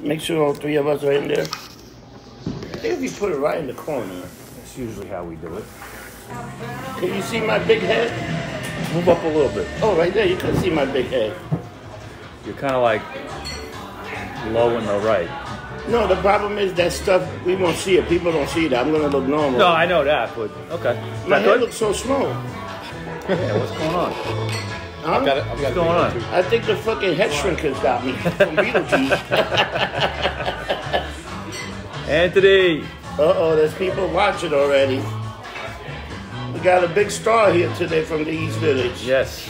Make sure all three of us are in there. I think if you put it right in the corner. That's usually how we do it. Can you see my big head? Move up a little bit. Oh, right there. You can see my big head. You're kind of like low in the right. No, the problem is that stuff, we won't see it. People don't see that. I'm going to look normal. No, I know that, but okay. My head looks so small. Yeah, what's going on? Huh? What's going on? I think the fucking head shrinkers got me from Beetlejuice. Anthony. Uh-oh, there's people watching already. We got a big star here today from the East Village. Yes.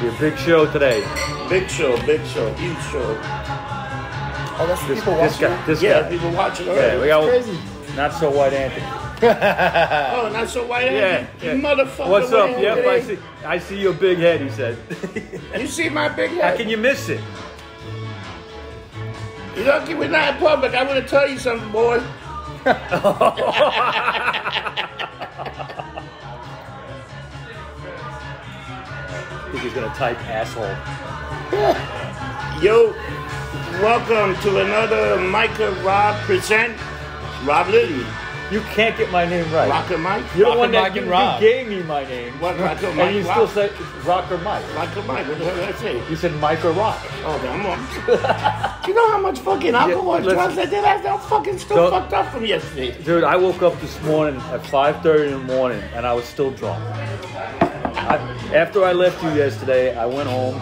Be a big show today. Big show, huge show. Oh, that's people watching. This guy. People watching already. Yeah, we got crazy. Not so white Anthony. Oh, not so white Anthony? Yeah. You motherfucker. What's up? Yep, I see your big head, he said. You see my big head? How can you miss it? You lucky we're not in public. I want to tell you something, boy. I think he's going to type asshole. Yo, welcome to another Micah Rob present Rob Lilly. You can't get my name right. RockerMike? You're the one that RockerMike and Rob. you gave me my name. What, RockerMike? And you still said RockerMike. RockerMike, what the hell did I say? You said Mike or Rock. Oh, I'm on. Do you know how much fucking alcohol and drugs I did? I'm fucking still fucked up from yesterday. Dude, I woke up this morning at 5:30 in the morning and I was still drunk. After I left you yesterday, I went home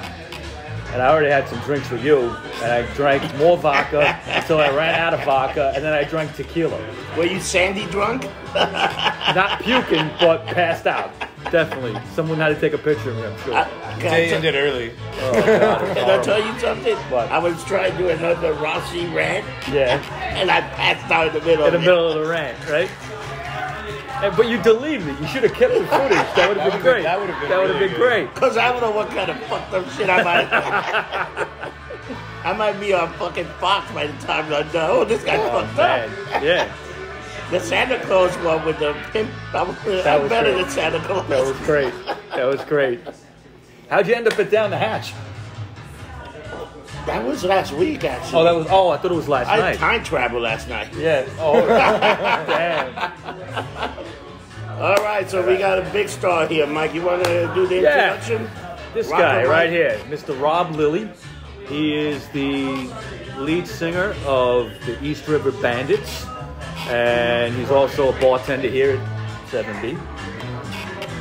and I already had some drinks with you and I drank more vodka until I ran out of vodka and then I drank tequila. Were you sandy drunk? Not puking, but passed out. Definitely. Someone had to take a picture of me, I'm sure. They ended early. Oh, God, Can I tell you something? What? I was trying to do another Rossi rant. Yeah. And I passed out in the middle In the of it. middle of the rant, right? But you deleted it. You should have kept the footage. That would have been great. That would have been great. Because I don't know what kind of fucked up shit I might I might be on fucking Fox by the time I'm done. Oh, this guy fucked Man. up. Yeah. The Santa Claus one with the pimp. I'm better great. than Santa Claus. That was great. That was great. How'd you end up at Down the Hatch? That was last week, actually. I thought it was last I night. time traveled last night. Yeah. Oh, damn. All right, so we got a big star here, Mike. You want to do the introduction? This Rocker guy Mike. right here, Mr. Rob Lilly. He is the lead singer of the East River Bandits, and he's also a bartender here at 7B.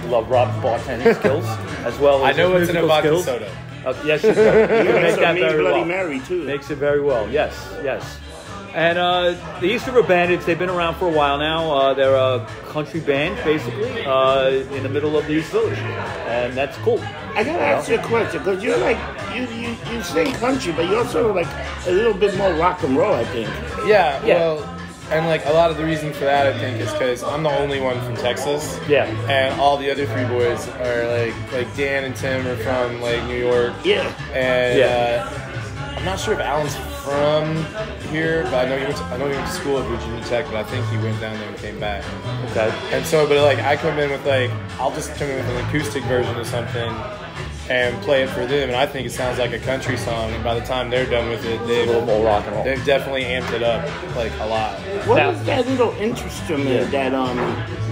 Love Rob's bartending skills as well as I know his it's in a musical vodka skills. soda. Yes, you can. You can make that Mean very Bloody well. Mary, too. Makes it very well. Yes. And the East River Bandits, they've been around for a while now. They're a country band, basically, in the middle of the East Village, and that's cool. I gotta ask you a question, because you're like, you sing country, but you're also like a little bit more rock and roll, I think. Yeah, well, and like a lot of the reason for that, I think, is because I'm the only one from Texas. Yeah. And all the other three boys are like Dan and Tim are from like New York. Yeah. And I'm not sure if Alan's from here, but I know he went to school at Virginia Tech, but I think he went down there and came back. Okay. And so, but like I come in with I'll just come in with an acoustic version of something and play it for them, and I think it sounds like a country song. And by the time they're done with it, A little more rock and roll. they've definitely amped it up like a lot. What is that little instrument that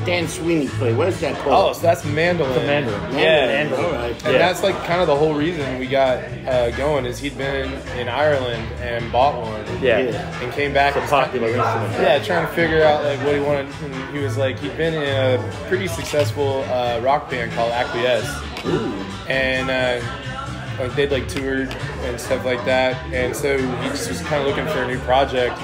Dan Sweeney played? What is that Oh, called? so that's mandolin. The Mandarin. Yeah. Mandolin, all right. And that's like kind of the whole reason we got going is he'd been in Ireland and bought one. Yeah. And came back. It's a popular instrument. Yeah, trying to figure out like what he wanted. And he was like, he'd been in a pretty successful rock band called Acquiesce. Ooh. And like they'd like toured and stuff like that, and so he just was kind of looking for a new project,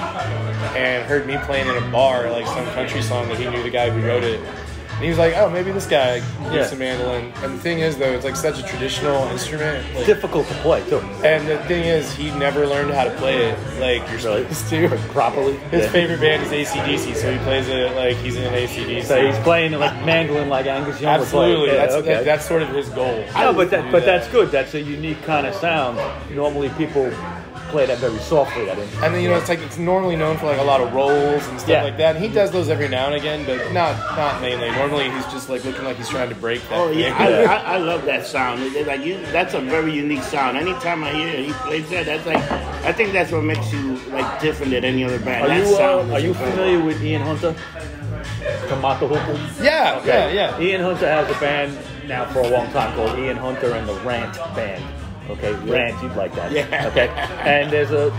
and heard me playing in a bar like some country song that he knew the guy who wrote it. And he was like, oh, maybe this guy gets a mandolin. And the thing is, though, it's like such a traditional instrument. Like, Difficult to play, too. and the thing is, he never learned how to play it like you're supposed to. Properly. His favorite band is AC/DC, so he plays it like he's in AC/DC. So he's playing like mandolin like Angus Young would play. Absolutely, Yeah, that's sort of his goal. No, but that's good. That's a unique kind of sound. Normally people play that very softly. I didn't. And then it's like it's normally known for like a lot of rolls and stuff like that. And he does those every now and again, but not mainly. Normally he's just like looking like he's trying to break that. Oh yeah, I love that sound. That's a very unique sound. Anytime I hear he plays that, that's like I think that's what makes you like different than any other band. Are you familiar with Ian Hunter from Mata Hoople? Yeah, okay. yeah. Ian Hunter has a band now for a long time called Ian Hunter and the Rant Band. Okay, Rant, you'd like that. Yeah. Okay, and there's a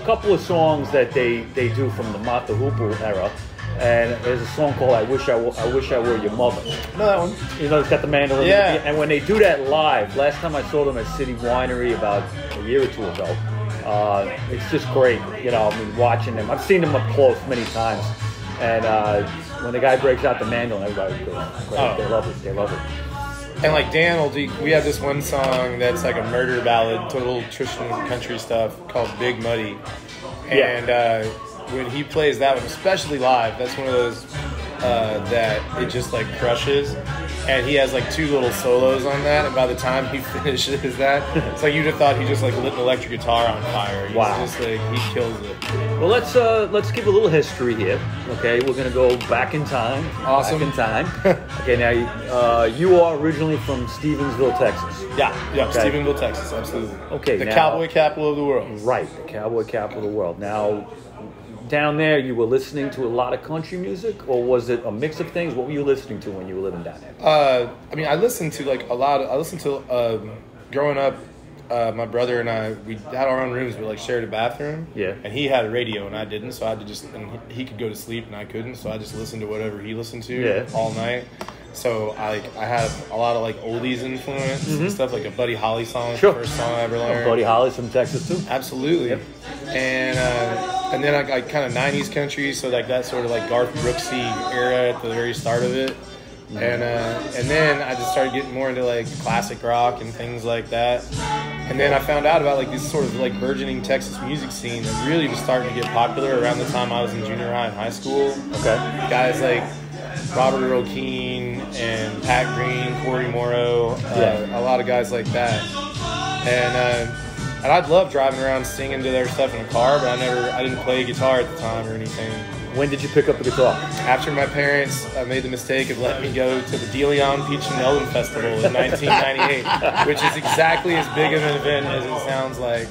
couple of songs that they do from the Mata Hoople era, and there's a song called "I Wish I Were Your Mother." No, that one. It's got the mandolin. Yeah. And when they do that live, last time I saw them at City Winery about a year or two ago, it's just great. Watching them. I've seen them up close many times, and when the guy breaks out the mandolin, everybody goes, They love it. They love it. And like Dan will do, we have this one song that's like a murder ballad, total Christian country stuff called Big Muddy. And when he plays that one, especially live, that's one of those that it just like crushes. And he has like 2 little solos on that, and by the time he finishes that, it's like you just thought he just like lit an electric guitar on fire. He's just like, he kills it. Well, let's give a little history here. Okay, we're gonna go back in time. Awesome. Back in time. Okay, now you are originally from Stevensville, Texas. Yeah, okay. Stephenville, Texas, absolutely. Okay, the cowboy capital of the world. Right, the cowboy capital of the world. Now, down there, you were listening to a lot of country music, or was it a mix of things? What were you listening to when you were living down there? I listened to like a lot. I listened to growing up. My brother and I, we had our own rooms, we like shared a bathroom. Yeah. And he had a radio and I didn't, so I had to and he could go to sleep and I couldn't, so I just listened to whatever he listened to all night. So I had a lot of like oldies influence and stuff, like a Buddy Holly song, the first song I ever learned. Buddy Holly's from Texas too. Absolutely. Yep. And then I kind of 90s country, so like that sort of like Garth Brooksy era at the very start of it. And then I just started getting more into like classic rock and things like that. And then I found out about like this sort of like burgeoning Texas music scene that really was starting to get popular around the time I was in junior high and high school. Okay. Guys like Robert Earl Keen and Pat Green, Corey Morrow, a lot of guys like that. And I'd love driving around singing to their stuff in a car, but I didn't play guitar at the time or anything. When did you pick up the guitar? After my parents made the mistake of letting me go to the De Leon Peach and Melon Festival in 1998, which is exactly as big of an event as it sounds like.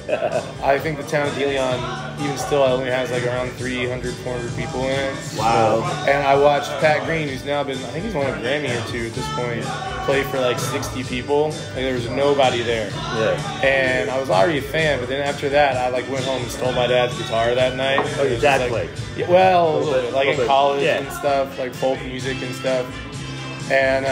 I think the town of De Leon, even still, only has like around 300, 400 people in it. Wow. And I watched Pat Green, who's now been, I think he's won a Grammy or 2 at this point, play for like 60 people. Like there was nobody there. Yeah. And I was already a fan, but then after that, I like went home and stole my dad's guitar that night. Oh, your dad played? Yeah, well, a little bit, like in college yeah. and stuff, like folk music and stuff. And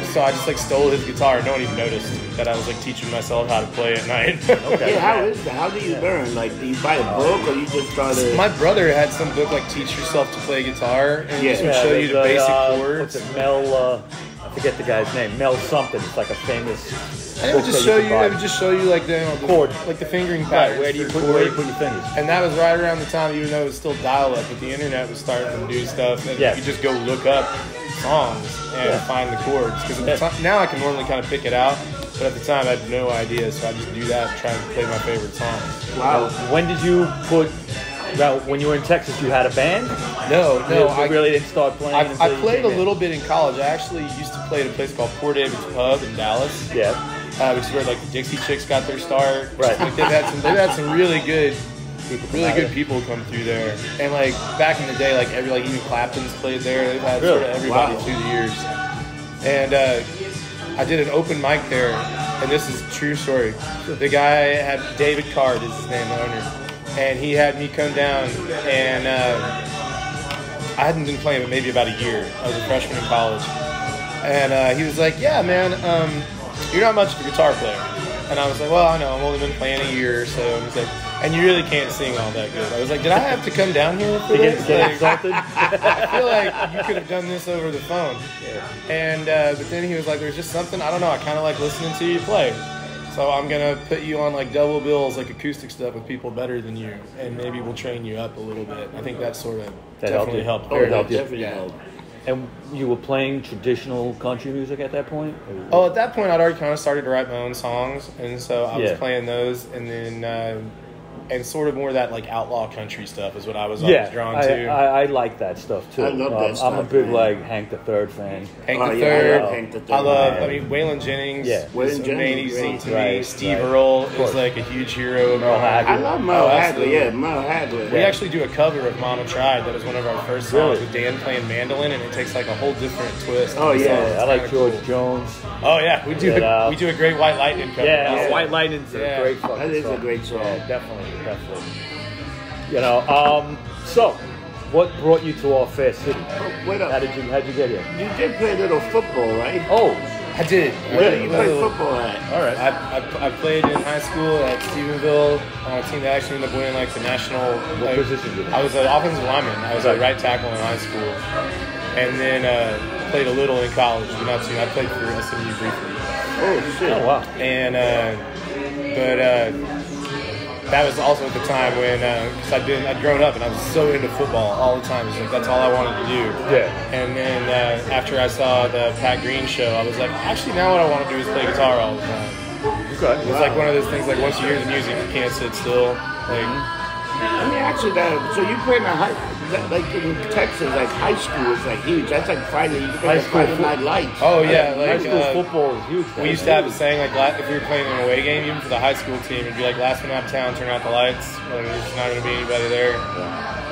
so I just like stole his guitar. No one even noticed that I was like teaching myself how to play at night. Okay. Yeah, how is that? How do you learn? Like, do you buy a book or you just started? My brother had some book like Teach Yourself to Play Guitar, and just would show you the basic chords. What's it, Mel? I forget the guy's name. Mel something. It's like a famous. And it would just show you. It would just show you like the chord, like the fingering right, patterns. where do you put your fingers? And that was right around the time, even though it was still dial-up, but the internet was starting to do stuff, and you could just go look up songs and find the chords. Because now I can normally kind of pick it out, but at the time I had no idea, so I just do that, trying to play my favorite songs. Wow. When did you put? Now, when you were in Texas, you had a band? No, I really didn't start playing. I played a little bit in college. I actually used to play at a place called Poor David's Pub in Dallas. Yeah. Which is where like the Dixie Chicks got their start. Right. Like, they've had some really good people come through there. And like back in the day, like even Clapton's played there. They've had sort of everybody through the years. And I did an open mic there, and this is a true story. The guy had David Card is his name, the owner, and he had me come down, and I hadn't been playing but maybe about a year. I was a freshman in college, and he was like, "Yeah, man, you're not much of a guitar player." And I was like, "Well, I know, I've only been playing a year or so." And he's like, "And you really can't sing all that good." I was like, "Did I have to come down here for this?" Get exalted? I feel like you could have done this over the phone. Yeah. And but then he was like, "There's just something, I don't know, I kind of like listening to you play. So I'm going to put you on like double bills, like acoustic stuff with people better than you, and maybe we'll train you up a little bit." I think that sort of definitely helped. Definitely helped. And you were playing traditional country music at that point? Oh, at that point, I'd already kind of started to write my own songs, and so I was playing those, and then and sort of more that like outlaw country stuff is what I was always drawn to. I like that stuff too. I love that stuff. I'm a big like Hank III fan. Hank III. I love Hank III. I love. I mean, Waylon Jennings. Waylon is Jennings, amazing to me. right, Steve right. Earle is like a huge hero of mine. Haggard. I love Merle Haggard. absolutely. Yeah, Merle Haggard. We actually do a cover of Mama Tried. That was one of our first songs with Dan playing mandolin, and it takes like a whole different twist. Oh, yeah. I like George Jones. Oh yeah, we do a great White Lightning cover. Yeah, White Lightning's a great fucking That is song. a great song. Yeah, definitely. You know, so what brought you to our fair city? Wait up. How'd you get here? You did play a little football, right? Oh, I did. Where did you play football at? all right. I played in high school at Stephenville on a team that actually ended up winning like the national. What position did you I was an offensive lineman. I was a Okay. right tackle in high school, and then played a little in college, but not too. I played for SMU briefly, Oh, shit. Oh wow. and that was also at the time when because I'd grown up and I was so into football all the time. It was like that's all I wanted to do. Yeah. And then after I saw the Pat Green show, I was like, actually, now what I want to do is play guitar all the time. Okay. It's like one of those things. Like once you hear the music, you can't sit still. Like Let me ask you that. So you play in like in Texas, like high school is like huge. That's like Friday. You play High school Friday Night Lights. oh yeah, High like school football is huge. we used to have a saying like if we were playing an away game, even for the high school team, it'd be like last one out of town, turn out the lights. Like there's not going to be anybody there.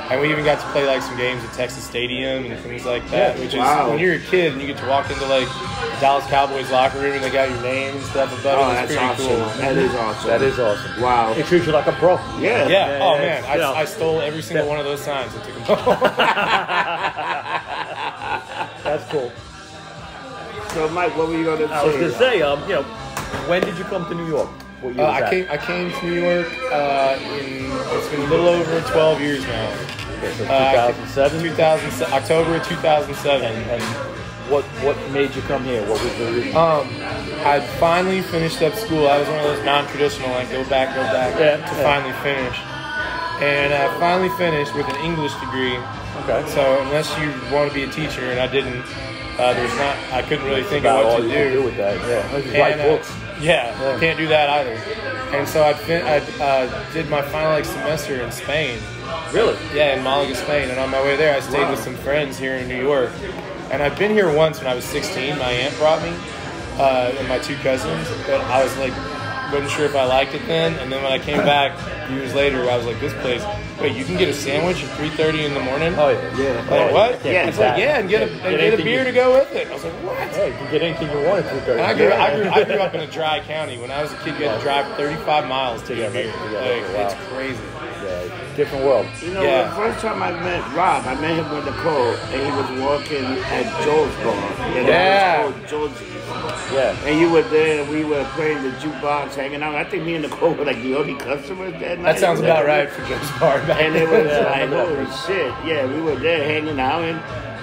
And we even got to play like some games at Texas Stadium and things like that, which is when you're a kid and you get to walk into like the Dallas Cowboys locker room and they got your name and stuff above Oh, it. that's It's pretty awesome. cool. That is awesome. That is awesome. Wow. It treats you like a pro. Yeah. Yeah. Oh man, you know. I stole every single one of those signs and took them home. That's cool. So Mike, what were you gonna say? I was gonna say, you know, when did you come to New York? What year was that? I came to New York it's been a little over 12 years now. Okay, so 2007. 2007, October of 2007. And what made you come here? What was the reason? I finally finished up school. I was one of those non-traditional, like go back to finally finish. And I finally finished with an English degree. Okay. So unless you want to be a teacher, and I didn't, I couldn't really think of About what all to you can do. with that. Yeah. Just write books. Yeah, can't do that either. And so I did my final like semester in Spain. Really? Yeah, in Malaga, Spain. And on my way there, I stayed with some friends here in New York. And I'd been here once when I was 16. My aunt brought me, and my two cousins. But I was like, wasn't sure if I liked it then. And then when I came back years later, I was like, this place, wait, you can get a sandwich at 3:30 in the morning? Oh yeah. Like, what? Yeah, It's like, yeah, and get a beer to go with it. I was like, what? Hey, you can get anything you want at 3:30. And I grew up in a dry county. When I was a kid, you had to drive 35 miles to get a beer. Like, it's crazy. Yeah, different world. You know, the first time I met Rob, I met him with Nicole, and he was working at Joel's bar. You know, Yeah. it was called Joel's. Yeah. And you were there, we were playing the jukebox, hanging out. I think me and Nicole were like the only customers that night. That sounds about right for Joe's bar back And it was Yeah, I like, remember holy that. shit. Yeah, we were there hanging out, and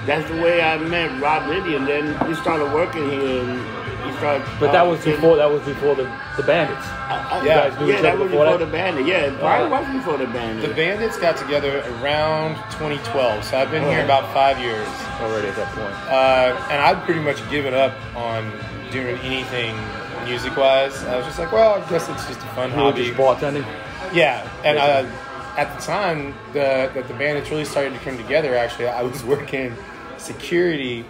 that's the way I met Rob Lilly. And then we started working here, and he started. But that was before the Bandits. Yeah. Yeah, that was before the Bandit. Yeah, probably was before the Bandit. The Bandits got together around 2012, so I've been here about 5 years. Already at that point. And I'd pretty much given up on doing anything music-wise. I was just like, well, I guess it's just a fun You were hobby. just bartending? Yeah, and at the time that the Bandits really started to come together, actually, I was working security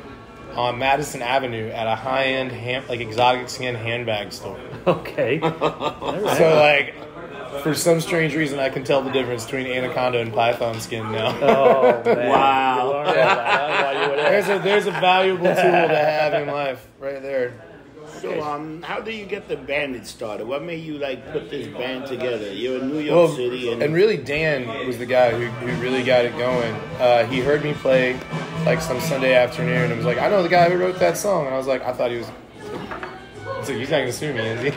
on Madison Avenue at a high-end, exotic skin handbag store. Okay. All right. So, like, for some strange reason, I can tell the difference between anaconda and python skin now. Oh, man. Wow. You learned all that while you were there. There's a valuable tool to have in life right there. So, how do you get the Bandit started? What made you put this band together? You're in New York City, and really Dan was the guy who really got it going. He heard me play some Sunday afternoon and was like, I know the guy who wrote that song. And I was like, I thought he was. It's like, he's not gonna sue me, is he?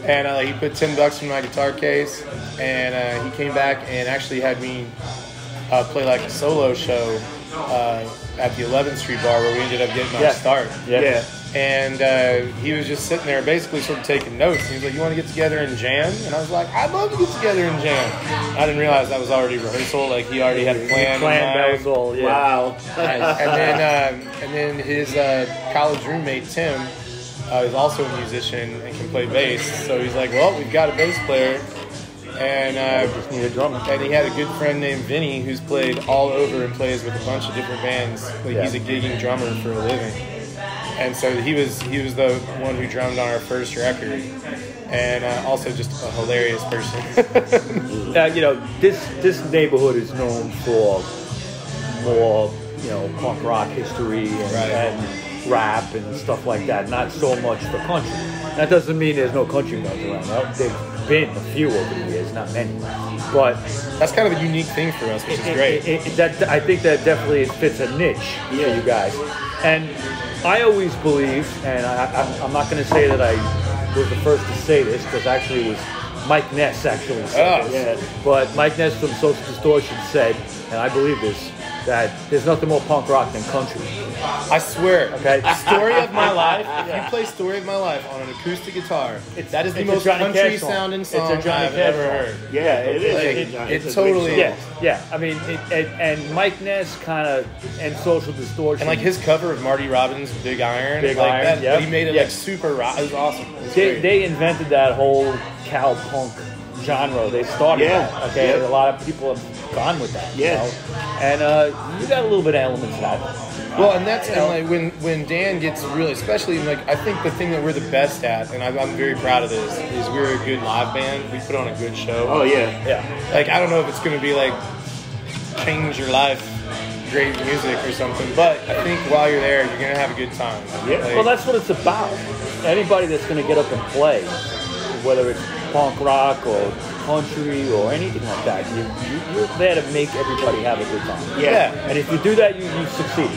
And he put $10 in my guitar case, and he came back and actually had me play a solo show at the 11th Street bar where we ended up getting our start. Yeah. And he was just sitting there basically sort of taking notes. He was like, you want to get together and jam? And I was like, I'd love to get together and jam. I didn't realize that was already rehearsal. Like, he already had a plan. That was all, yeah. Wow. And then his college roommate, Tim, is also a musician and can play bass. So he's like, well, we've got a bass player. And just need a drummer. And he had a good friend named Vinny who's played all over and plays with a bunch of different bands. Like, he's a gigging drummer for a living. And so he was the one who drummed on our first record, and also just a hilarious person. You know, this neighborhood is known for more, you know, punk rock history and rap and stuff like that. Not so much for country. That doesn't mean there's no country guys around. There've been a few over the years, not many. But that's kind of a unique thing for us, which is great. I think that definitely fits a niche for you guys. And I always believed, and I'm not going to say that I was the first to say this, because actually it was Mike Ness actually said this. Yeah. But Mike Ness from Social Distortion said, and I believe this, that there's nothing more punk rock than country. I swear. Okay. Story of My Life. If you play Story of My Life on an acoustic guitar, that is the most country sounding song I've ever heard. Yeah, it is. It totally is. Yeah. I mean, and Mike Ness kind of, and Social Distortion. And like his cover of Marty Robbins' Big Iron. That, but he made it like super rock. It was awesome. They invented that whole cow punk genre. They started that. Okay. And a lot of people have gone with that. Yeah. You know? And you got a little bit of elements of that. Well, and that's and like when Dan gets really, especially like I think the thing that we're the best at, and I'm very proud of this, is we're a good live band. We put on a good show. Oh yeah. Like I don't know if it's gonna be like change your life, great music or something, but I think while you're there, you're gonna have a good time. Yeah. Well, that's what it's about. Anybody that's gonna get up and play, whether it's punk rock or country or anything like that, you're there to make everybody have a good time. Yeah. And if you do that, you succeed.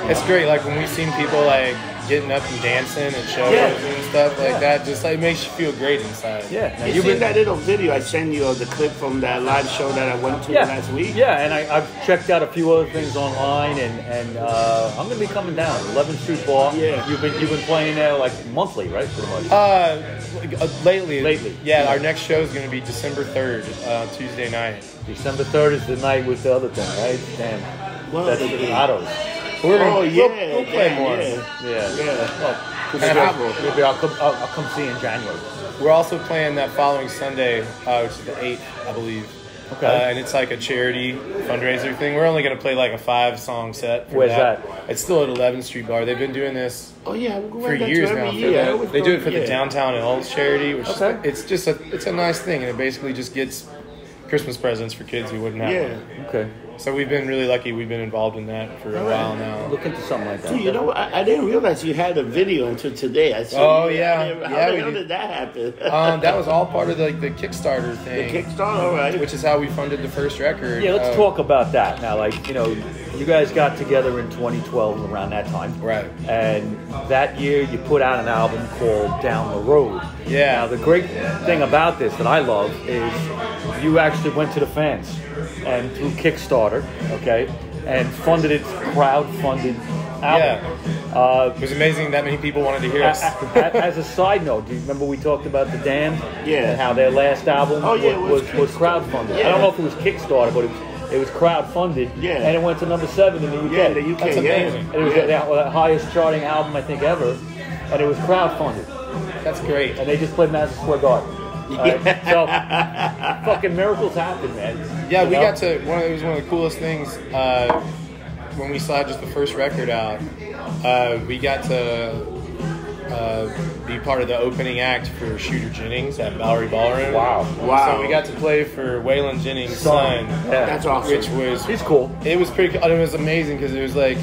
It's great. Like when we've seen people like getting up and dancing at shows and stuff like that, just like makes you feel great inside. Yeah. Now, you seen that little video I sent you of the clip from that live show that I went to last week? Yeah, and I've checked out a few other things online, and I'm gonna be coming down 11th Street Bar. Yeah. You've been playing there like monthly, right? Pretty much. Lately. Yeah, our next show is gonna be December 3rd, Tuesday night. December 3rd is the night with the other thing, right? Damn. Well, that's the Autos. We'll play more. Yeah. Well, maybe I'll come see you in January. We're also playing that following Sunday, which is the 8th, I believe. Okay. And it's like a charity fundraiser thing. We're only going to play like a 5-song set. Where's that? It's still at 11th Street Bar. They've been doing this for years now. They do it for the Downtown Elves charity, which is, it's a nice thing, and it basically just gets Christmas presents for kids who wouldn't have one. Okay. So we've been really lucky. We've been involved in that for a while now. Look into something like that. Dude, you know, I didn't realize you had a video until today. How did that happen? That was all part of the Kickstarter thing. The Kickstarter, all right. Which is how we funded the first record. Yeah, let's talk about that now. Like, you know, you guys got together in 2012 around that time. Right. And that year you put out an album called Down the Road. Yeah. Now, the great thing about this that I love is you actually went to the fans and through Kickstarter, okay, and funded it, crowd-funded album. Yeah. It was amazing that many people wanted to hear us. As a side note, do you remember we talked about The Damned? Yeah. And how their last album was crowd-funded. Yeah. I don't know if it was Kickstarter, but it was crowd-funded. Yeah. And it went to number 7 in the UK. Yeah, in the UK, That's amazing. And it was the highest charting album, I think, ever. And it was crowd-funded. That's great. And they just played Madison Square Garden. So, fucking miracles happen, man. Yeah, we got to, it was one of the coolest things when we saw just the first record out. We got to be part of the opening act for Shooter Jennings at Bowery Ballroom. Wow. So we got to play for Waylon Jennings' son. Yeah. That's awesome. Which was... He's cool. It was pretty cool. It was amazing because it was like...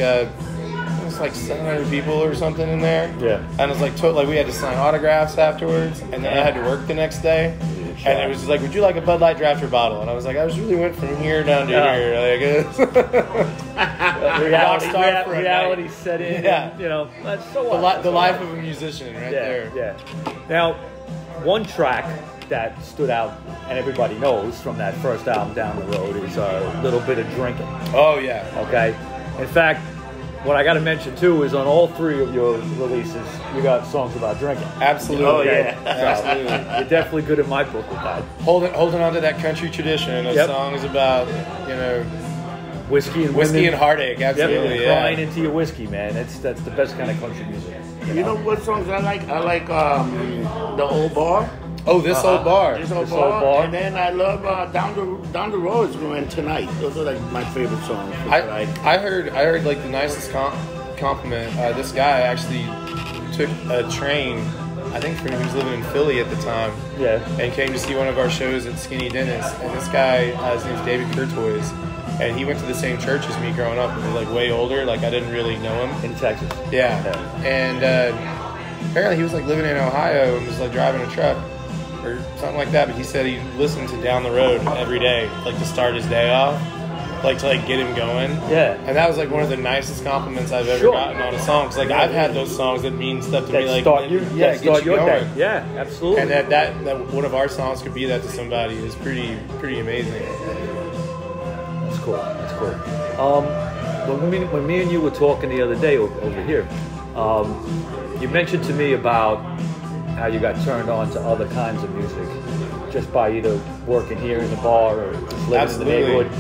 like 700 people or something in there. Yeah. And it was like we had to sign autographs afterwards, and then I had to work the next day. And it was just like, would you like a Bud Light drafter bottle? And I was like, I just really went from here down to here. Like, reality set in. Yeah. And, you know, that's so the life of a musician there. Yeah. Now, one track that stood out, and everybody knows from that first album, Down the Road, is a little bit of drinking. Oh, yeah. Okay? In fact, what I got to mention too is on all 3 of your releases, you got songs about drinking. Absolutely. Oh, yeah. Absolutely. You're definitely good in my book with that. Holding on to that country tradition of Yep. songs about, Whiskey and whiskey women. and heartache. Absolutely, Yep. yeah. Crying into your whiskey, man. That's the best kind of country music. You know what songs I like? I like The Old Bar. Oh, This Old Bar. This Old This Old Bar. Bar. And then I love Down the Road is going tonight. Those are like my favorite songs. I heard like the nicest compliment. This guy actually took a train. I think he was living in Philly at the time. Yeah. And came to see one of our shows at Skinny Dennis. And this guy, his name's David Courtois, and he went to the same church as me growing up. He was like way older. Like I didn't really know him. In Texas. Yeah. And apparently he was like living in Ohio and was like driving a truck or something like that. But he said he listened to Down the Road every day, like to start his day off, like to like get him going. Yeah. And that was like one of the nicest compliments I've ever gotten on a song. 'Cause like I've had those songs that mean stuff to me, like start your get you your day. going. Yeah, absolutely. And that one of our songs could be that to somebody is pretty amazing. That's cool. That's cool. When me and you were talking the other day over here, you mentioned to me about how you got turned on to other kinds of music just by either working here in the bar or just living Absolutely. in the neighborhood.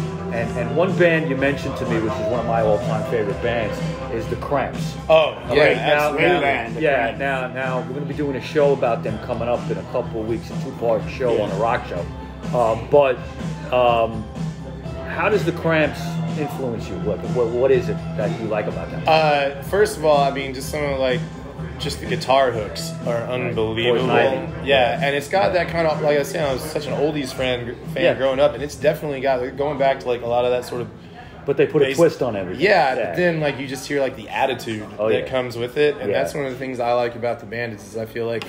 And one band you mentioned to me, which is one of my all-time favorite bands, is the Cramps. Oh, yeah, Right, absolutely. now we're going to be doing a show about them coming up in a couple of weeks, a 2-part show on a rock show. But how does the Cramps influence you? What is it that you like about them? First of all, I mean, just some of like, just the guitar hooks are unbelievable. Poison Ivy. Yeah, and it's got that kind of, like I was saying, I was such an oldies fan growing up, and it's definitely got, going back to like a lot of that sort of. But they put a twist on everything. Yeah, but then like you just hear like the attitude that comes with it, and Yeah. that's one of the things I like about the Bandits is I feel like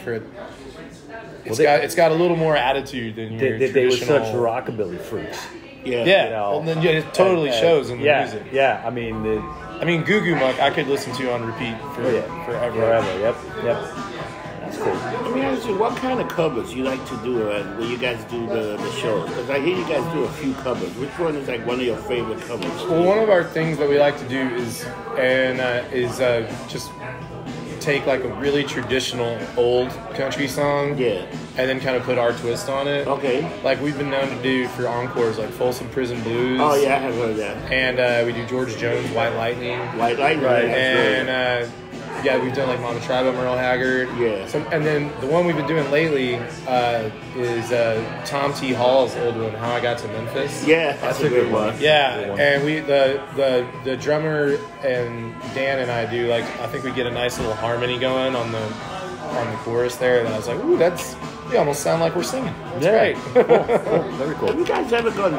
it's got a little more attitude than your They were traditional. such rockabilly freaks. Yeah. Yeah, you know, and then it totally shows in the music. Yeah, I mean, Goo Goo Muck I could listen to on repeat forever. Forever. Yep. That's cool. Let me ask you, what kind of covers you like to do when you guys do the shows? Because I hear you guys do a few covers. Which one is like one of your favorite covers? Well, one of our things that we like to do is just take like a really traditional old country song, Yeah. and then kind of put our twist on it. Okay. Like we've been known to do for encores, like Folsom Prison Blues. Oh yeah, I have heard that. And we do George Jones, White Lightning. White Lightning. Right. And we've done like Mama Tribe, Merle Haggard. Yeah. And then the one we've been doing lately is Tom T. Hall's old one, How I Got to Memphis. Yeah, that's a good one. Yeah, Good one. and we the drummer and Dan and I do, like, I think we get a nice little harmony going on the chorus there, and I was like, ooh, we almost sound like we're singing. That's great. Cool. Very Have cool. you guys ever gone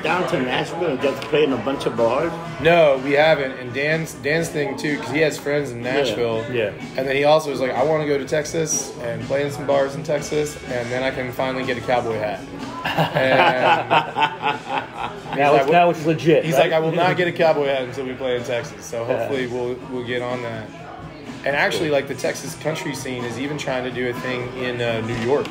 down to Nashville and just played in a bunch of bars? No, we haven't. And Dan's thing too, because he has friends in Nashville. Yeah. And then he also was like, I want to go to Texas and play in some bars in Texas, and then I can finally get a cowboy hat. And Now it's legit. he's right? like, I will not get a cowboy hat until we play in Texas. So hopefully we'll get on that. And actually, like, the Texas country scene is even trying to do a thing in New York.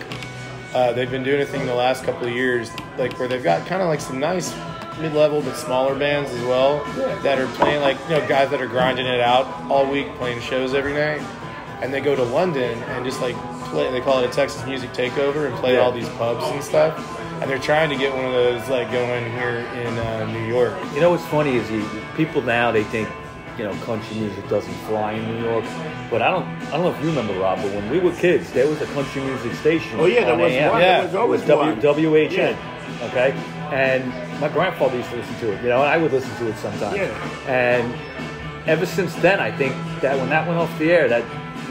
They've been doing a thing the last couple of years, like, where they've got kind of like some nice mid-level but smaller bands as well that are playing, like, guys that are grinding it out all week, playing shows every night. And they go to London and just like play. They call it a Texas music takeover and play all these pubs and stuff. And they're trying to get one of those like going here in New York. You know what's funny is people now, they think, country music doesn't fly in New York. But I don't know if you remember, Rob, but when we were kids, there was a country music station. Oh yeah, there on was AM. one. Yeah. There was always one. WHN. Yeah. Okay? And my grandfather used to listen to it, and I would listen to it sometimes. Yeah. And ever since then, I think that when that went off the air, that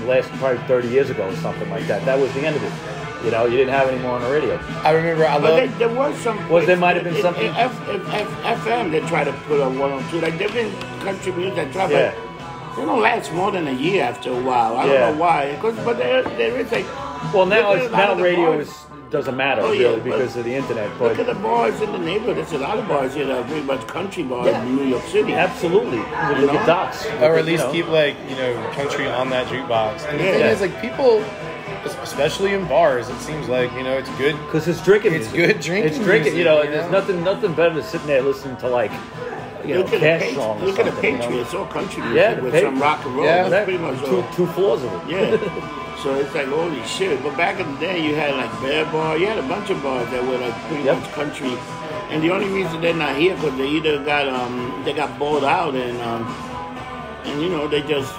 last probably 30 years ago or something like that, that was the end of it. You didn't have any more on the radio. I remember There was some. There might have been something. FM they try to put on 102. Like there been country music that try, Yeah. but they don't last more than a year after a while. I don't know why. But there is like. Well, now look at a lot of the radio bars. doesn't matter Oh, yeah, really but because of the internet. Look But at the bars in the neighborhood. There's a lot of bars here that are pretty much country bars in New York City. absolutely, look at Docs, or at least keep like country on that jukebox. And the thing is, like, people, especially in bars, it seems like it's good. because it's drinking. It's music. good drinking It's drinking. music, There's nothing better than sitting there listening to like Look at cash song. Look at the something, Patriots, all country music Yeah, with Patriots. some rock and roll. Yeah, That's pretty much all. two floors of it. Yeah. So it's like, holy shit. But back in the day, you had like Bear Bar. You had a bunch of bars that were like pretty much country. And the only reason they're not here because they either got bought out and you know they just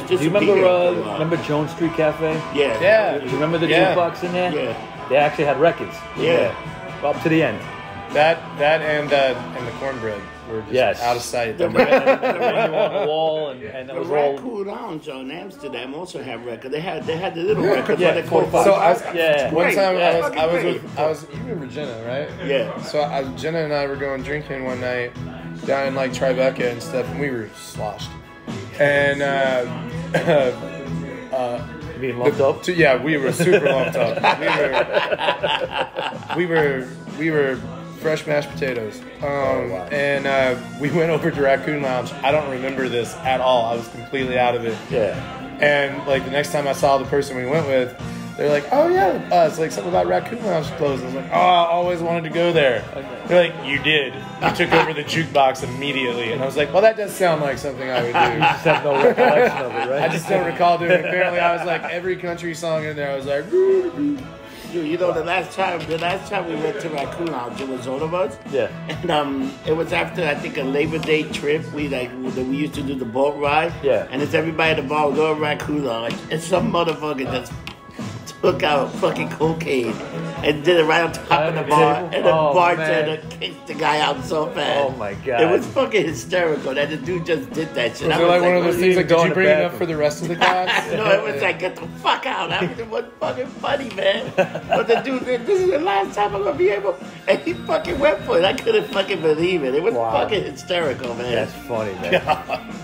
disappeared. Do you remember Jones Street Cafe? Yeah. Yeah. Do you remember the Yeah. jukebox in there? Yeah. They actually had records. Yeah. Up to the end. That and the cornbread were just out of sight. The menu on the wall and it The was all. Raccoon Lounge on Amsterdam also had records. They had the little records. Yeah, what they called 45. So one time Yeah. I was you remember Jenna, right? Yeah. So Jenna and I were going drinking one night down in like Tribeca and stuff, and we were sloshed. And Being lumped up? yeah, we were super lumped up. We were fresh mashed potatoes. And we went over to Raccoon Lounge. I don't remember this at all. I was completely out of it. Yeah. And like the next time I saw the person we went with, they're like, "Oh yeah, it's like something about Raccoon Lounge closed." I was like, "Oh, I always wanted to go there." They're like, "You did. You took over the jukebox immediately." And I was like, "Well, that does sound like something I would do." You just have no recollection of it, right? I just don't recall doing it. Apparently, I was like every country song in there. I was like, Dude, you know, the last time we went to Raccoon Lounge, it was all of us. Yeah. And it was after I think a Labor Day trip. We used to do the boat ride. Yeah. And it's everybody at the bar go to Raccoon Lounge, and some motherfucker just took out fucking cocaine and did it right on top of the bar, and the bartender kicked the guy out so fast. Oh my god! It was fucking hysterical that the dude just did that shit. was it like one of those things like, did you bring bathroom. enough for the rest of the class? No, it was like, get the fuck out. It was fucking funny, man. But the dude said, this is the last time I'm going to be able. And he fucking went for it. I couldn't fucking believe it. It was fucking hysterical, man. That's funny, man.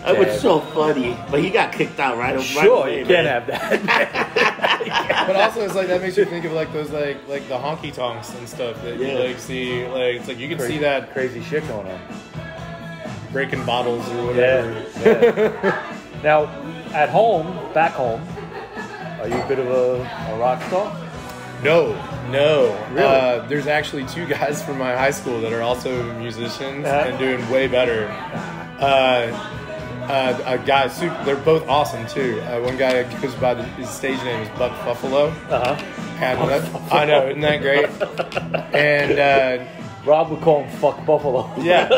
It was so funny. But he got kicked out right away, you can't have that. But also, it's like that makes you think of like those like the honky tonks and stuff that you like see. Like it's like you can see that crazy shit going on. breaking bottles or whatever. Yeah. Now, at home, back home, are you a bit of a rock star? No. Really? There's actually two guys from my high school that are also musicians and doing way better. A guy, they're both awesome too. One guy goes by his stage name is Buck Buffalo. And I know, isn't that great? And Rob would call him Fuck Buffalo. yeah.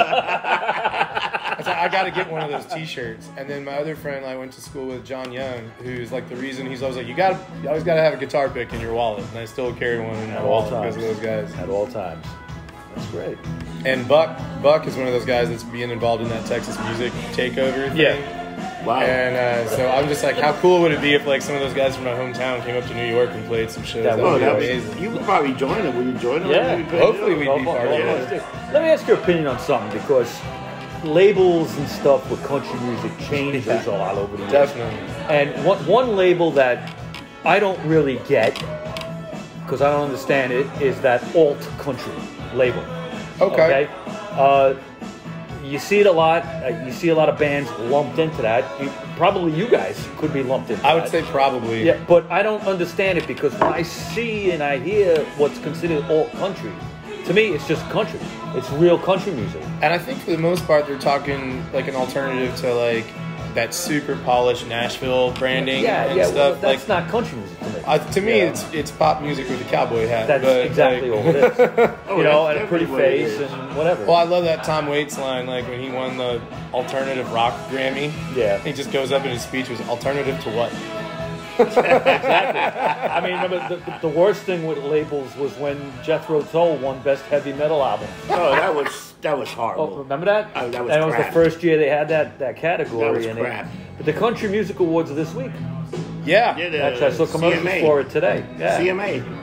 I got to get one of those T-shirts. And then my other friend I went to school with, John Young, who's like the reason he's always like, you always got to have a guitar pick in your wallet. And I still carry one in my wallet because of those guys. At all times. That's great. And Buck is one of those guys that's being involved in that Texas music takeover thing. Yeah. Wow. And so I'm just like, how cool would it be if like some of those guys from my hometown came up to New York and played some shows? That would be amazing. You would probably join them. Would you join them? Yeah. Hopefully we'd be part of it. Let me ask your opinion on something, because labels and stuff with country music changes a lot over the years. Definitely. And one label that I don't really get, because I don't understand it, is that alt country label. Okay. You see it a lot. You see a lot of bands lumped into that. Probably you guys could be lumped into that. I would say probably. Yeah, but I don't understand it, because when I see and I hear what's considered alt country, to me it's just country. It's real country music. And I think for the most part they're talking like an alternative to like that super polished Nashville branding and stuff. Well, that's not country music to me. To me, it's pop music with a cowboy hat. That's exactly all it is. And a pretty face and whatever. Well, I love that Tom Waits line, like when he won the alternative rock Grammy. Yeah. He just goes up in his speech was alternative to what? Exactly. I mean, remember the worst thing with labels was when Jethro Tull won Best Heavy Metal Album. Oh, that was horrible. Oh, remember that? Oh, that was and it crap. was the first year they had that category. That was crap. But the Country Music Awards are this week. Yeah. I saw commercials for it today. Yeah. CMA.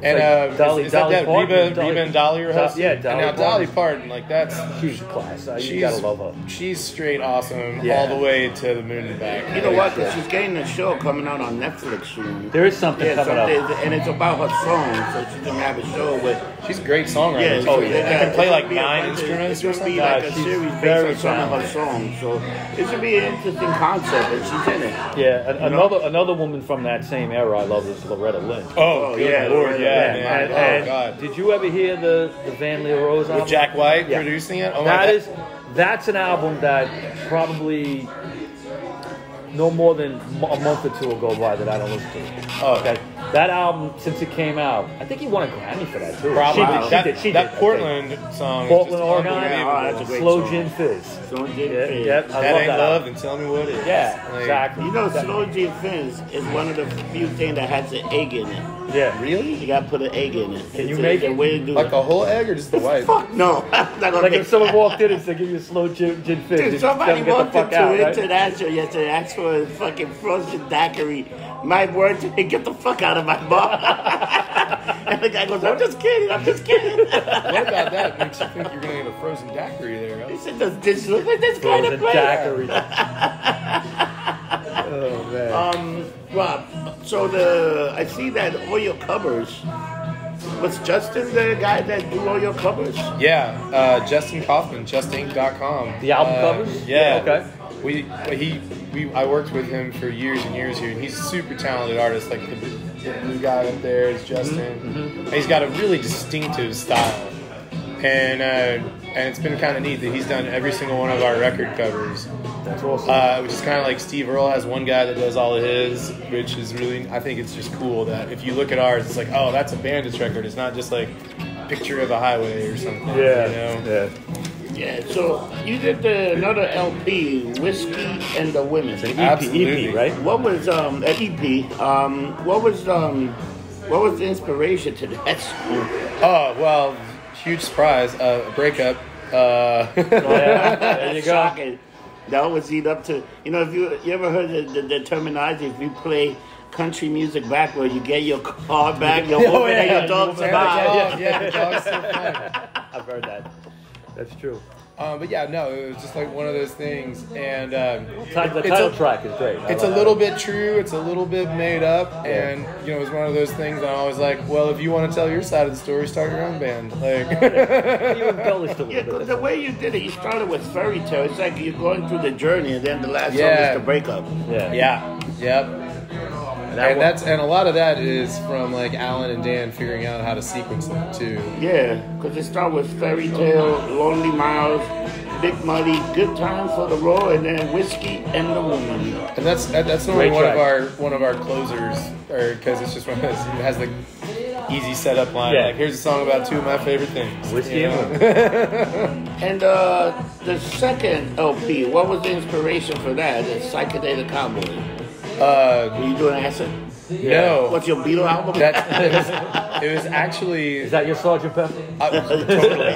And Dolly is that Parton, Reba and Dolly are hosting? Yeah, and now Dolly Parton, like that's she's a class. You gotta love her. She's straight awesome all the way to the moon and back. You know what? Because she's getting a show coming out on Netflix soon. There is something coming up, and it's about her songs. So she's gonna have a show with. She's a great songwriter. Yeah, she can play like 9 instruments. It's gonna be like a series based on some of her songs. So it's gonna be an interesting concept, and she's in it. Yeah, another woman from that same era I love is Loretta Lynn. Oh, good Lord, yeah. man. And God. Did you ever hear the Van Leer Rose album? With Jack White Yeah. producing it? Oh my God. That's an album that probably no more than a month or two will go by that I don't listen to. Oh, okay. That album, since it came out, I think he won a Grammy for that too. Probably. She did. That Portland song. Portland, Oregon. That's a great Slow song. Gin Fizz. Slow Gin Fizz. Yep, I That love ain't that love, album. and tell me what it is. Yeah, Like, exactly. You know, Slow Gin Fizz is one of the few things that has an egg in it. Yeah. Really? You gotta put an egg in it. Can you make it? Way to do Like it. the whole egg or just the white? Fuck no. I'm not gonna Like make if someone walked in and said, "Give you a slow gin fizz," Dude, you'd somebody tell them, walked "Get the fuck out," right? into that show yesterday, asked for a fucking frozen daiquiri. My word to me, get the fuck out of my bar. And the guy goes, I'm just kidding. What about that? Makes you think you're gonna get a frozen daiquiri there? He Huh? said, does this look like this kind of Frozen place? daiquiri. Oh man. Rob, so I see that all your covers, was Justin the guy that do all your covers? Yeah, Justin Kaufman, justinc.com. The album covers? Yeah. Okay. I worked with him for years and years here, and he's a super talented artist. Like the blue guy up there is Justin. And he's got a really distinctive style, and it's been kind of neat that he's done every single one of our record covers. That's awesome. Which is kind of like Steve Earle has one guy that does all of his, which is really, I think it's just cool that if you look at ours, it's like, oh, that's a Bandits record. It's not just like a picture of a highway or something. Yeah. You know? Yeah. Yeah, so you did another LP, Whiskey and the Women. It's an Absolutely. EP, right? What was an EP? What was the inspiration to that song? Oh, well, huge surprise. A breakup. Yeah, there you go. Shocking. That was lead up to, if you ever heard the terminology, if you play country music backward, you get your car back, your woman and your dog back. Yeah, the dog's so fun. I've heard that. That's true. But yeah, no, it was just like one of those things, and The title track is great. It's a little bit true. It's a little bit made up, and it was one of those things. And I was like, well, if you want to tell your side of the story, start your own band. Like, You embellished a Yeah, little bit. the way you did it, you started with fairy tale. It's like you're going through the journey, and then the last song is the breakup. yeah, yep. And a lot of that is from like Alan and Dan figuring out how to sequence them too. Yeah, because it started with fairy tale, Lonely Miles, Big Muddy, Good Time for the Road, and then Whiskey and the Woman. And that's normally Great one of our closers, or because it's just one of those, it has the easy setup line. Yeah. Like, here's a song about two of my favorite things. Whiskey and Women. And the second LP, what was the inspiration for that? The Psychedelic Cowboy. Were you doing acid? No. What's your Beatle album? It was actually Is that your Sgt. Pepper? totally.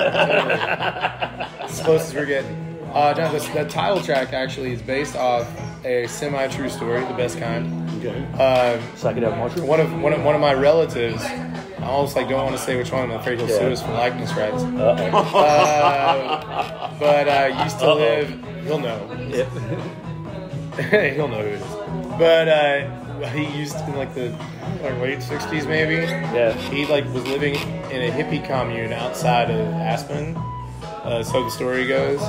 As close as we're getting. No, the title track actually is based off a semi-true story, the best kind. Okay. Psychedelic Mushroom? One of my relatives, I almost don't want to say which one. I'm afraid he'll sue us for likeness rights. But used to live. He'll know. Yep. He'll know who it is. But he used in the late 60s maybe. Yeah. He was living in a hippie commune outside of Aspen. So the story goes.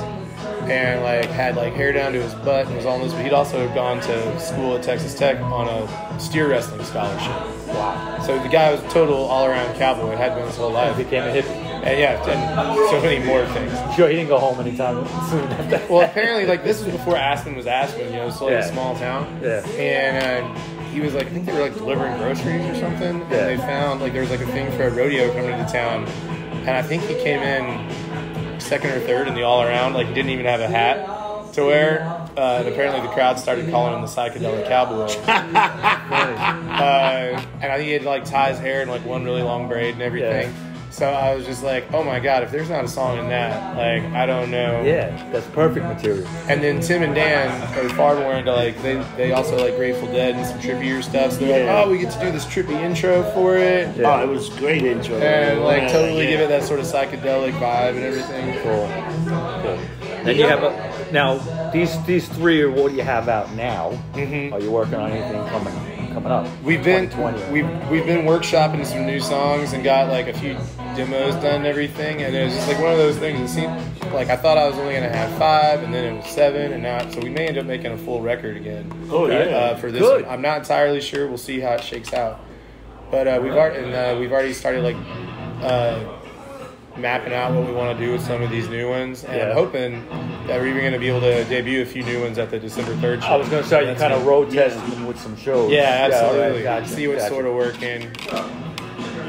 And had hair down to his butt and was on this. But he'd also gone to school at Texas Tech on a steer wrestling scholarship. Wow. So the guy was a total all-around cowboy. Had been his whole life. Became a hippie. And so many more things. Sure, he didn't go home anytime soon after that. Well, apparently, this was before Aspen was Aspen. So a small town. Yeah. And he was I think they were delivering groceries or something. And Yeah. they found there was a thing for a rodeo coming to town. And I think he came in second or third in the all-around. He didn't even have a hat to wear. And apparently the crowd started calling him the Psychedelic Cowboy. And I think he had tie his hair in one really long braid and everything. Yeah. So I was just oh my God, if there's not a song in that, I don't know. Yeah, that's perfect material. And then Tim and Dan are far more into they also like Grateful Dead and some trippier stuff. So they're oh, we get to do this trippy intro for it. Yeah. Oh, it was a great intro. And totally give it that sort of psychedelic vibe and everything. Cool. Then you have now these three are what do you have out now? Mm-hmm. Are you working on anything coming up? We've been workshopping some new songs and got a few demos done and everything, and it was just one of those things. It seemed I thought I was only gonna have 5, and then it was 7, and now so we may end up making a full record again. Oh yeah. For this one. I'm not entirely sure. We'll see how it shakes out. But we've already started like mapping out what we want to do with some of these new ones, and I'm hoping that we're even going to be able to debut a few new ones at the December 3rd show. I was going to say you kind of road testing them with some shows. Yeah, absolutely. Yeah, gotcha, See what's sort of working.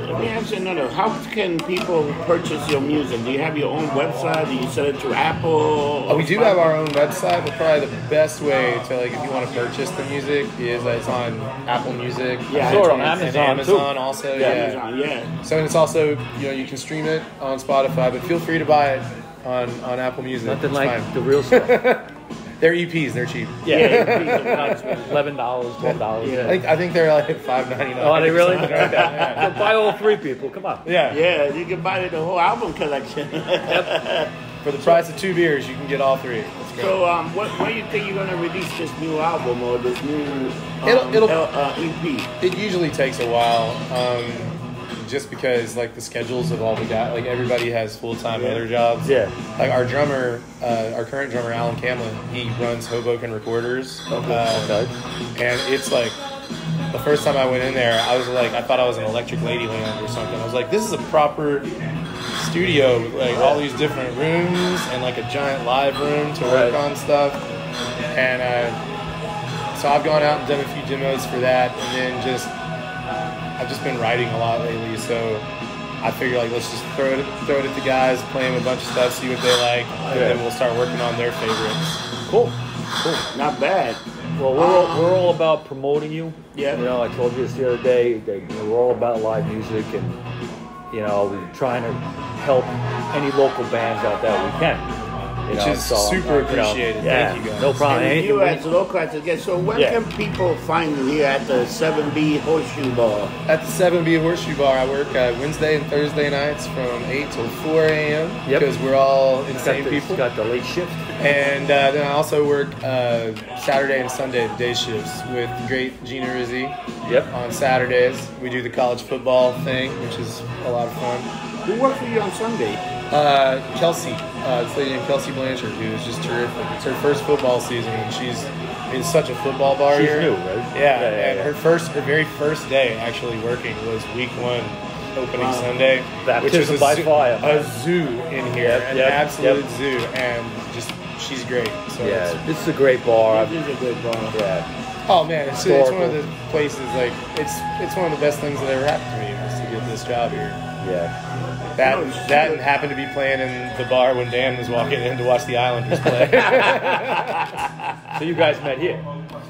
Let me ask you another. How can people purchase your music? Do you have your own website? Do you sell it through Apple? We do have our own website, but probably the best way to, like, if you want to purchase the music is it's on Apple Music. Yeah, sort and of Amazon too. also. Amazon, yeah. So, and it's also, you can stream it on Spotify, but feel free to buy it on Apple Music. Nothing It's like fine. the real stuff. They're EPs. They're cheap. $11, $12. I think they're like $5.99. Oh, are they really? So buy all 3 people. Come on. Yeah. Yeah, you can buy the whole album collection. For the price of 2 beers, you can get all 3. That's great. So, when do you think you're going to release this new album or this new EP? It usually takes a while, just because like the schedules of all the guys, like everybody has full-time other jobs. Yeah. Like our drummer, our current drummer, Alan Camlin, he runs Hoboken Recorders. And it's like, the first time I went in there, I was like, I thought I was in Electric Ladyland or something. I was like, this is a proper studio with like all these different rooms and like a giant live room to work on stuff. And so I've gone out and done a few demos for that, and then I've just been writing a lot lately, so I figure like let's just throw it at the guys, play them a bunch of stuff, see what they like, and then we'll start working on their favorites. Cool. Not bad. Well, we're all about promoting you. Yeah. I told you this the other day. We're all about live music, and we're trying to help any local bands out there we can. Which is super appreciated. Thank you guys. No problem. And you as local artists again. So when can people find you here at the 7B Horseshoe Bar? At the 7B Horseshoe Bar, I work Wednesday and Thursday nights from 8 till 4 a.m. Because we're all insane people. Got the late shift. And then I also work Saturday and Sunday, the day shifts, with the great Gina Rizzi. On Saturdays, we do the college football thing, which is a lot of fun. Who works for you on Sunday? Kelsey, this lady named Kelsey Blanchard, who is just terrific. It's her first football season, and she's such a football bar She's here. new, right? Yeah, and her very first day actually working was week 1, opening Sunday, which was a zoo in here, an absolute zoo, and just she's great. So this is a great bar. This is a good bar. Yeah. Oh man, it's one of the places like it's one of the best things that ever happened to me was to get this job here. Yeah. That happened to be playing in the bar when Dan was walking in to watch the Islanders play. So you guys met here?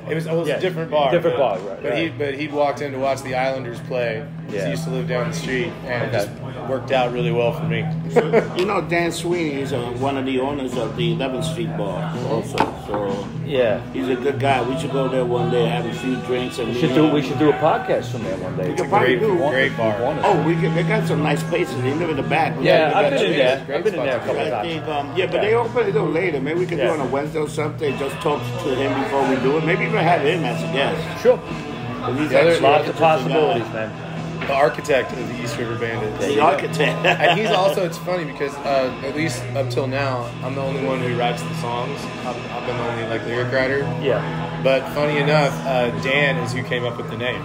It was a different bar. Different bar, right. But he'd walked in to watch the Islanders play. Yeah. He used to live down the street, and it just worked out really well for me. So, Dan Sweeney is one of the owners of the 11th Street Bar also. So he's a good guy. We should go there one day, have a few drinks, and we should do a podcast from there one day. We could probably do great bar. They got some nice places. They live in the back. I've been in there. I've been in there a couple of times. But they open it a little later. Maybe we could do it on a Wednesday or something. Just talk to him before we do it. Maybe even have him as a guest. Sure. Lots of possibilities, man. The architect of the East River Bandits. The architect. And he's also, it's funny because at least up till now, I'm the only one who writes the songs. I've been the only lyric writer. Yeah. But funny enough, Dan is who came up with the name.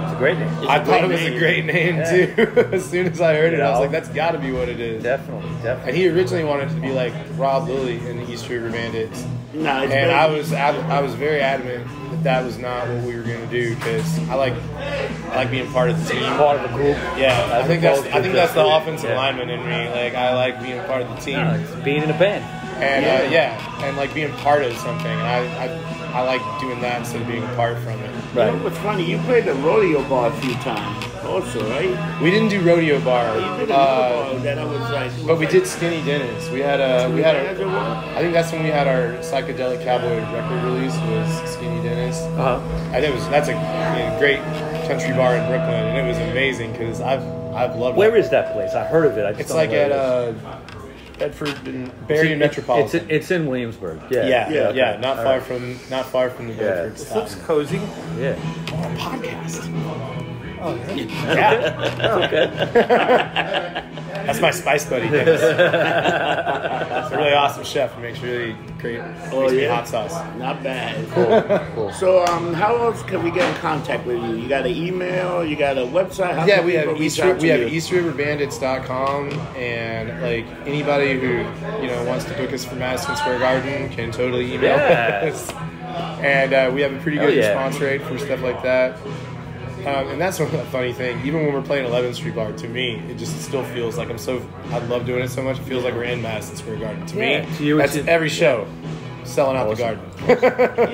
It's a great name. I thought it was a great name too. As soon as I heard it, I was like, that's got to be what it is. Definitely. And he originally wanted it to be like Rob Lilly in the East River Bandits. No, and I was very adamant that was not what we were going to do because I like being part of the team, part of the group. Yeah, I think that's the offensive lineman in me. Like I like being part of the team, it's being in a band, and and like being part of something. And I like doing that instead of being apart from it. Right. You know what's funny? You played the rodeo bar a few times, also, right? We didn't do rodeo bar. You did a bar that I was like. But we did Skinny Dennis. I think that's when we had our psychedelic cowboy record release. Was Skinny Dennis. And that's a great country bar in Brooklyn, and it was amazing because I've loved it. Where is that place? I heard of it. It's like at Bedford and Barry and Metropolitan. It's in Williamsburg. Yeah. Not far from the Bedford. This looks cozy. Yeah. Podcast. Oh, yeah. Okay. That's my spice buddy. Dennis. He's a really awesome chef. He makes really great hot sauce. Not bad. Cool. So, how else can we get in contact with you? You got an email? You got a website? How can we have people reach out to you? EastRiverBandits.com, and like anybody who wants to book us for Madison Square Garden can totally email us. And we have a pretty good response rate for stuff like that. And that's a funny thing. Even when we're playing 11th Street Bar, to me, it just still feels like I love doing it so much. It feels like we're in Madison Square Garden. To me, that's every show. Selling out the garden.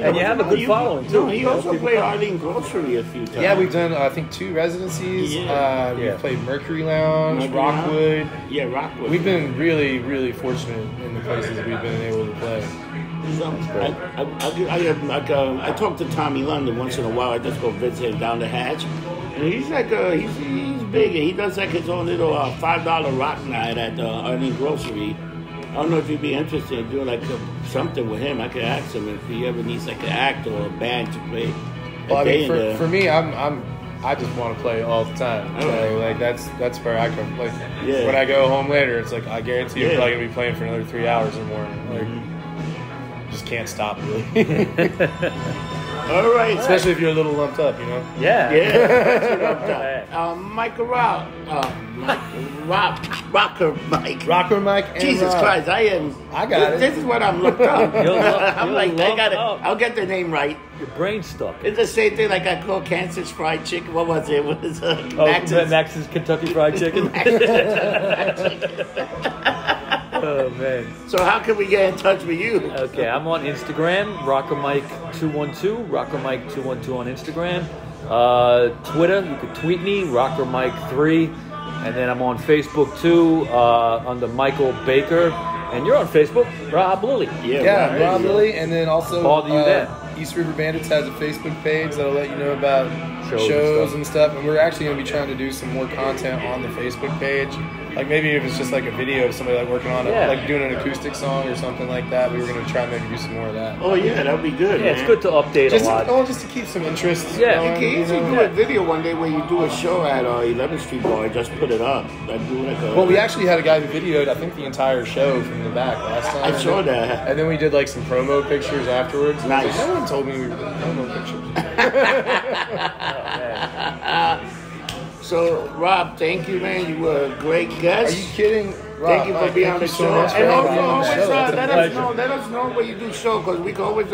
And you have a good following, too. No, he also played Arlene Grocery a few times. Yeah, we've done, I think, 2 residencies. We've played Mercury Lounge, Rockwood. Yeah, Rockwood. We've been really, really fortunate in the places we've been able to play. I talk to Tommy London once in a while. I just go visit him down the hatch. And he's like, he's big, and he does like his own little $5 rock night at Arlene Grocery. I don't know if you'd be interested in doing like something with him. I could ask him if he ever needs like an act or a band to play. Well, I mean, for me, I just want to play all the time. So, like that's where I come. Like when I go home later, it's like I guarantee you're probably gonna be playing for another 3 hours or more. Like just can't stop really. All right. Especially if you're a little lumped up, Yeah. Michael Rob. RockerMike. RockerMike and Jesus Rob. Christ, I got it. This is what I'm looked up. I'm like, I got it. I'll get the name right. Your brain's stuck. It's the same thing like I call Kansas Fried Chicken. What was it? What is Max's Kentucky Fried Chicken. Oh, man. So how can we get in touch with you? Okay, I'm on Instagram, RockerMike212, RockerMike212 on Instagram. Twitter, you could tweet me, RockerMike3. And then I'm on Facebook, too, under Michael Baker. And you're on Facebook, Rob Lilly. Yeah, Rob Lilly. And then also there. East River Bandits has a Facebook page that'll let you know about shows and stuff. And we're actually going to be trying to do some more content on the Facebook page. Like maybe if it's just like a video of somebody like working on it, like doing an acoustic song or something like that. We were going to try and maybe do some more of that. Oh yeah, that'd be good. Yeah, man. It's good to update a lot. Just to keep some interest. Yeah, you can easily do a video one day when you do a show at 11th Street Bar. Just put it up. Well, we actually had a guy who videoed, I think, the entire show from the back last time. I saw that. And then we did like some promo pictures afterwards. Nice. No one told me we were doing promo pictures. So, Rob, thank you, man. You were a great guest. Are you kidding? Rob, thank you for being on the show. And also, let us know when you do show, because we can always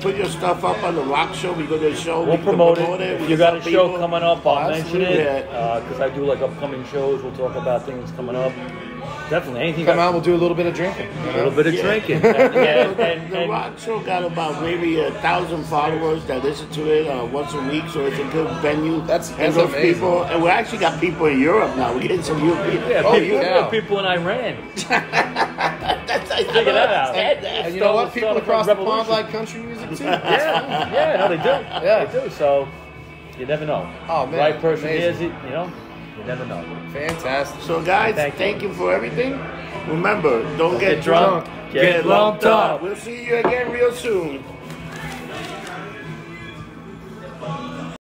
put your stuff up on the rock show. We go to the show. We'll promote it. If you got a show coming up, I'll mention it. Yeah. Because I do like upcoming shows. We'll talk about things coming up. Definitely. Anything. Come out, we'll do a little bit of drinking. A little bit of drinking. The rock show got about maybe 1,000 followers that listen to it once a week, so it's a good venue. That's those amazing. People, and we actually got people in Europe now. We're getting some new people. Yeah, people in Iran. Figure that out. And you know what? People across the pond like country music too. Yeah, no, they do. Yeah, they do. So you never know. Oh man, right person amazing. hears it. You never know. Fantastic. So guys, thank you for everything. Remember, don't get drunk. Get lumped up. We'll see you again real soon.